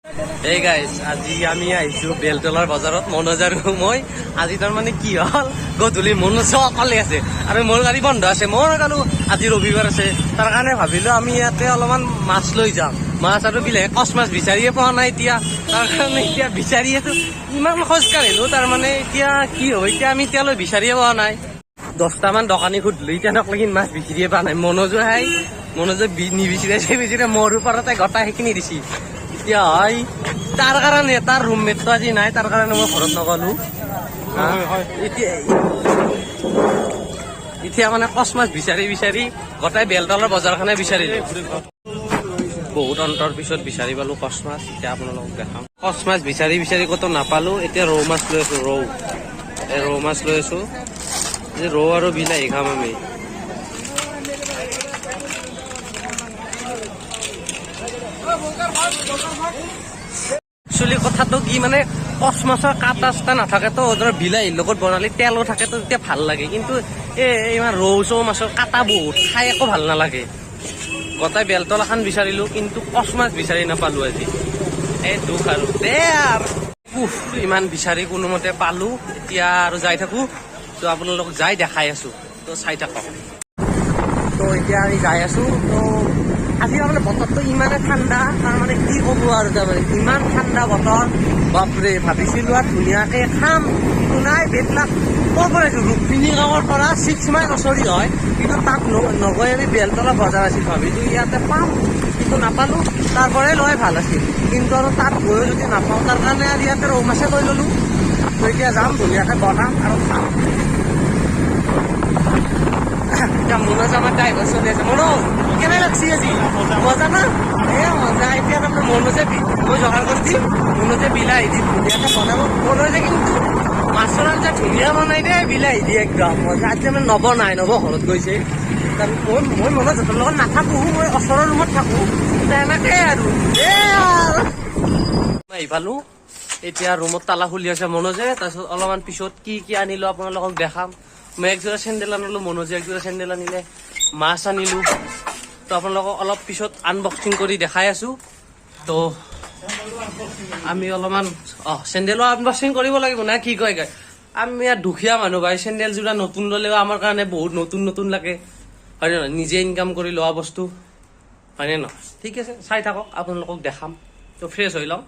Hey guys, আজি আমি আহিছো বেলতলাৰ বজাৰত মনোজ আৰু মই আজি তাৰ মানে কি হল গধূলি মনোজ অকলে আছে আৰু মোৰ গাড়ী বন্ধ আছে মই কালো আজি ৰবিবাৰ আছে তাৰ কাৰণে ভাবিলো আমি ইয়াতে অলপমান মাছ লৈ যাম মাছ আৰু বিলাহী কচ মাছ বিচাৰিয়ে পোৱা নাই এতিয়া তাৰ কাৰণে এতিয়া বিচাৰি আছো ইমান খোজ কাঢ়িলো তাৰ মানে এতিয়া কি হ'ব এতিয়া আমি এতিয়ালৈ বিচাৰিয়ে পোৱা নাই 10টা মান দোকানী সুধিলো এতিয়া নকলেগিন মাছ বিক্ৰীয়ে পোৱা নাই মনোজে নিবিচাৰিছে মোৰ ওপৰতে গোটাই সেইখিনি দিছি এতিয়া হয় তাৰ কাৰণে তাৰ ৰুমমেটটো আজি নাই তাৰ কাৰণে মই ঘৰত নগলো এতিয়া মানে কচ মাছ বিচাৰি গোটাই বেলতলাৰ বজাৰখনে বিচাৰিলো বহুত অন্তৰ পিছত বিচাৰি পালো কচ মাছ এতিয়া আপোনালোকক দেখাম কচ মাছ বিচাৰি ক'তো নাপালো এতিয়া ৰৌ মাছ লৈ আছো ৰৌ মাছ লৈ আছো ৰৌ আৰু বিলাহী খাম আমি একচুৱেলি কথাটো কি মানে কচ মাছৰ কাটা চাটা নাথাকে তো ধৰ বিলাহীৰ লগত বনালে তেলো থাকে তো তেতিয়া ভাল লাগে কিন্তু ইমান ৰৌ চৌ মাছৰ কাটা বহুত খাই একো ভাল নালাগে গোটাই বেলতলাখন বিচাৰিলো কিন্তু কচ মাছ বিচাৰি নাপালো আজি এই দুখ আৰু ইমান বিচাৰি কোনোমতে পালো এতিয়া আৰু যাই থাকো তো আপোনালোকক যাই দেখাই আছো তো চাই থাকক তো এতিয়া আমি যাই আছো তো আজি মানে বতৰটো ইমানে ঠাণ্ডা তাৰ মানে কি ক'ব আৰু তাৰমানে ইমান ঠাণ্ডা বতৰ বাপৰে ভাবিছিলো আৰু ধুনীয়াকে খাম কিন্তু নাই বেগবিলাক ক'ৰ পৰা আহিছো ৰুক্মিণী গাঁৱৰ পৰা 6 মাইল ওচৰি হয় কিন্তু তাত নগৈ আমি বেলতলা বজাৰ আছিল ভাবিছো ইয়াতে পাম কিন্তু নাপালো তাৰ পৰাই লোৱাই ভাল আছিল কিন্তু আৰু তাত গৈও যদি নাপাওঁ তাৰ কাৰণে আৰু ইয়াতে ৰৌ মাছে লৈ ললো তো এতিয়া যাম ধুনীয়াকে বনাম আৰু খাম এতিয়া মনোজ আমাৰ ড্ৰাইভাৰ চলি আছে মনোজ কেনে লাগছি আজি মজা না মজা এতিয়া তাৰমানে মনোজে মই যোগাৰ কৰি দিম মনোজে বিলাহী দি ধুনীয়াকে বনাব মনোজে কিন্তু মাছৰ আঞ্জা ধুনীয়া বনাই দিয়ে বিলাহী দি একদম মজা আজি মানে নবনাই ঘৰত গৈছে মই মনোজ সিহঁতৰ লগত নাথাকো মই ওচৰৰ ৰুমত থাকো তেনেকে আৰু আহি পালো এতিয়া ৰুমত তালা খুলি আছে মনোজে তাৰপিছত অলপমান পিছত কি আনিলো আপোনালোকক দেখাম মই একযোৰা চেণ্ডেল আনিলো মনোজে একযোৰা চেণ্ডেল আনিলে মাছ আনিলো তো আপোনালোকক অলপ পিছত আনবক্সিং কৰি দেখাই আছো তো আমি অলপমান চেণ্ডেলো আনবক্সিং কৰিব লাগিব না কি কয় আমি ইয়াত দুখীয়া মানুহ ভাই চেণ্ডেলযোৰা নতুন ল'লেও আমাৰ কাৰণে বহুত নতুন লাগে হয়নে নহয় নিজে ইনকাম কৰি লোৱা বস্তু হয়নে নহয় ঠিক আছে চাই থাকক আপোনালোকক দেখাম তো ফ্ৰেছ হৈ লওঁ